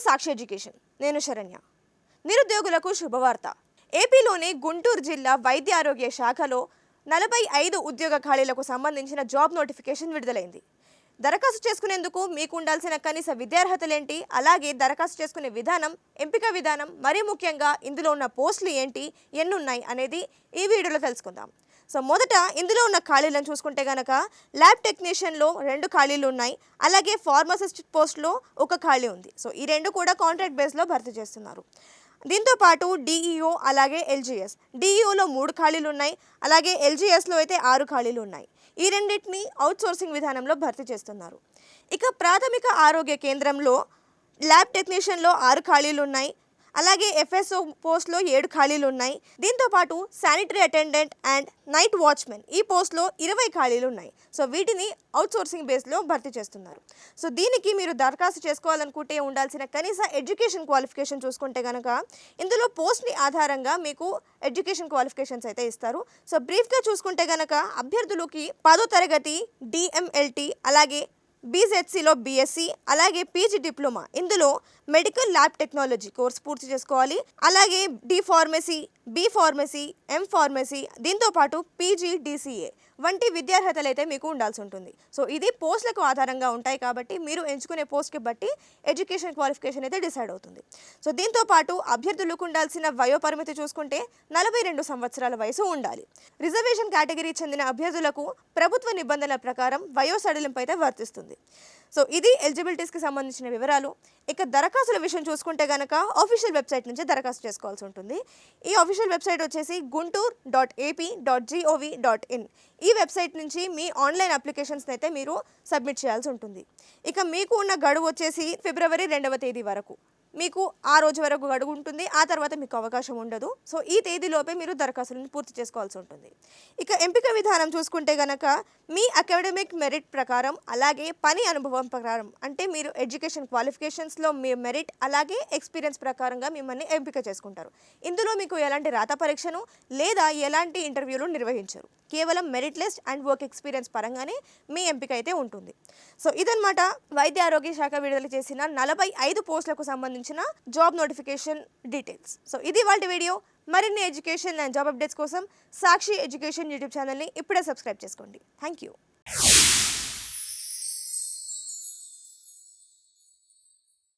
సాక్షి education. నేను శరణ్య. నిరుద్యోగులకు శుభవార్త. ఏపీలోని గుంటూరు జిల్లా వైద్య ఆరోగ్య శాఖలో 45 ఉద్యోగ ఖాళీలకు సంబంధించిన జాబ్ నోటిఫికేషన్ విడుదలైంది. దరఖాస్తు చేసుకునేందుకు మీకు ఉండాల్సిన కనీస విద్యార్హతలేంటి, అలాగే దరఖాస్తు చేసుకునే విధానం, ఎంపిక విధానం, మరీ ముఖ్యంగా ఇందులో ఉన్న పోస్టులు ఏంటి, ఎన్నున్నాయి అనేది ఈ వీడియోలో తెలుసుకుందాం. సో మొదట ఇందులో ఉన్న ఖాళీలను చూసుకుంటే కనుక ల్యాబ్ టెక్నీషియన్లో 2 ఖాళీలు ఉన్నాయి, అలాగే ఫార్మసిస్ట్ పోస్ట్లో 1 ఖాళీ ఉంది. సో ఈ 2 కూడా కాంట్రాక్ట్ బేస్లో భర్తీ చేస్తున్నారు. దీంతో పాటు డిఈఓ అలాగే ఎల్జీఎస్, డిఈఓలో 3 ఖాళీలు ఉన్నాయి, అలాగే ఎల్జీఎస్లో అయితే 6 ఖాళీలు ఉన్నాయి. ఈ రెండింటిని అవుట్సోర్సింగ్ విధానంలో భర్తీ చేస్తున్నారు. ఇక ప్రాథమిక ఆరోగ్య కేంద్రంలో ల్యాబ్ టెక్నీషియన్లో 6 ఖాళీలు ఉన్నాయి, అలాగే ఎఫ్ఎస్ఓ పోస్ట్లో 7 ఖాళీలు ఉన్నాయి. దీంతో పాటు sanitary attendant and night watchman ఈ పోస్ట్లో 20 ఖాళీలు ఉన్నాయి. సో వీటిని అవుట్సోర్సింగ్ బేస్లో భర్తీ చేస్తున్నారు. సో దీనికి మీరు దరఖాస్తు చేసుకోవాలనుకుంటే ఉండాల్సిన కనీస ఎడ్యుకేషన్ క్వాలిఫికేషన్ చూసుకుంటే కనుక ఇందులో పోస్ట్ని ఆధారంగా మీకు ఎడ్యుకేషన్ క్వాలిఫికేషన్స్ అయితే ఇస్తారు. సో బ్రీఫ్గా చూసుకుంటే కనుక అభ్యర్థులకి 10వ తరగతి డిఎంఎల్టీ, అలాగే బీజెడ్సీలో బీఎస్సీ, అలాగే పీజీ డిప్లొమా, ఇందులో మెడికల్ ల్యాబ్ టెక్నాలజీ కోర్స్ పూర్తి చేసుకోవాలి. అలాగే D pharmacy, B pharmacy, M pharmacy, దీంతోపాటు పీజీ డిసిఏ వంటి విద్యార్హతలు అయితే మీకు ఉండాల్సి ఉంటుంది. సో ఇది పోస్టులకు ఆధారంగా ఉంటాయి కాబట్టి మీరు ఎంచుకునే పోస్ట్కి బట్టి ఎడ్యుకేషన్ క్వాలిఫికేషన్ అయితే డిసైడ్ అవుతుంది. సో దీంతోపాటు అభ్యర్థులకు ఉండాల్సిన వయోపరిమితి చూసుకుంటే 42 సంవత్సరాల వయసు ఉండాలి. రిజర్వేషన్ కేటగిరీ చెందిన అభ్యర్థులకు ప్రభుత్వ నిబంధనల ప్రకారం వయో సడలింపు అయితే వర్తిస్తుంది. సో ఇది ఎలిజిబిలిటీస్కి సంబంధించిన వివరాలు. ఇక దరఖాస్తుల విషయం చూసుకుంటే కనుక ఆఫీషియల్ వెబ్సైట్ నుంచి దరఖాస్తు చేసుకోవాల్సి ఉంటుంది. ఈ ఆఫీషియల్ వెబ్సైట్ వచ్చేసి guntur.ap.gov.in. ఈ వెబ్సైట్ నుంచి మీ ఆన్లైన్ అప్లికేషన్స్ని అయితే మీరు సబ్మిట్ చేయాల్సి ఉంటుంది. ఇక మీకు ఉన్న గడువు వచ్చేసి ఫిబ్రవరి 2వ తేదీ వరకు. మీకు ఆ రోజు వరకు గడువు ఉంటుంది, ఆ తర్వాత మీకు అవకాశం ఉండదు. సో ఈ తేదీలోపే మీరు దరఖాస్తులను పూర్తి చేసుకోవాల్సి ఉంటుంది. ఇక ఎంపిక విధానం చూసుకుంటే కనుక మీ అకాడమిక్ మెరిట్ ప్రకారం, అలాగే పని అనుభవం ప్రకారం, అంటే మీరు ఎడ్యుకేషన్ క్వాలిఫికేషన్స్లో మీ మెరిట్ అలాగే ఎక్స్పీరియన్స్ ప్రకారంగా మిమ్మల్ని ఎంపిక చేసుకుంటారు. ఇందులో మీకు ఎలాంటి రాత పరీక్షను లేదా ఎలాంటి ఇంటర్వ్యూలు నిర్వహించరు. కేవలం merit list and work experience పరంగానే మీ ఎంపిక అయితే ఉంటుంది. సో ఇదన్నమాట వైద్య ఆరోగ్య శాఖ విడుదల చేసిన 45 పోస్టులకు సంబంధించిన జాబ్ నోటిఫికేషన్ డీటెయిల్స్. సో ఇది వాళ్ళ వీడియో. మరిన్ని ఎడ్యుకేషన్ అండ్ జాబ్ అప్డేట్స్ కోసం సాక్షి ఎడ్యుకేషన్ యూట్యూబ్ ఛానల్ని ఇప్పుడే సబ్స్క్రైబ్ చేసుకోండి. Thank you.